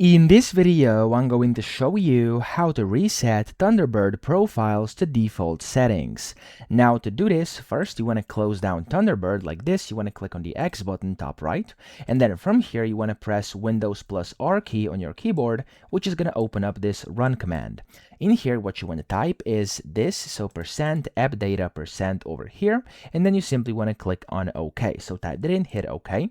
In this video, I'm going to show you how to reset Thunderbird profiles to default settings. Now to do this, first you want to close down Thunderbird like this. You want to click on the X button top right, and then from here you want to press Windows plus R key on your keyboard, which is going to open up this run command. In here, what you want to type is this, so %appdata% over here, and then you simply want to click on OK. So type that in, hit OK.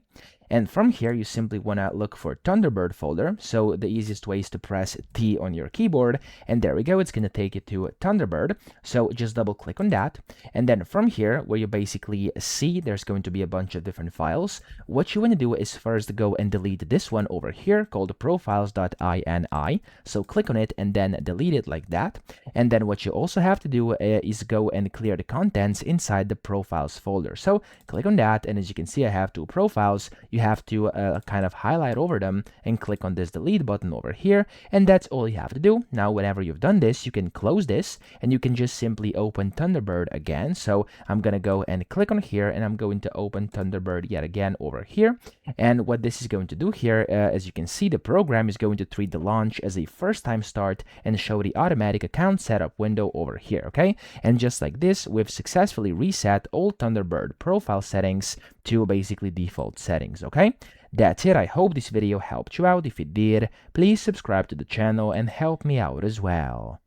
And from here, you simply want to look for Thunderbird folder. So the easiest way is to press T on your keyboard. And there we go. It's going to take you to Thunderbird. So just double click on that. And then from here, where you basically see there's going to be a bunch of different files, what you want to do is first go and delete this one over here called profiles.ini. So click on it and then delete it like that. And then what you also have to do is go and clear the contents inside the profiles folder. So click on that. And as you can see, I have two profiles. You have to kind of highlight over them and click on this delete button over here, and that's all you have to do. Now whenever you've done this, you can close this and you can just simply open Thunderbird again. So I'm gonna go and click on here, and I'm going to open Thunderbird yet again over here. And what this is going to do here, as you can see, the program is going to treat the launch as a first time start and show the automatic account setup window over here. Okay, and just like this, we've successfully reset all Thunderbird profile settings to basically default settings. Okay, that's it. I hope this video helped you out. If it did, please subscribe to the channel and help me out as well.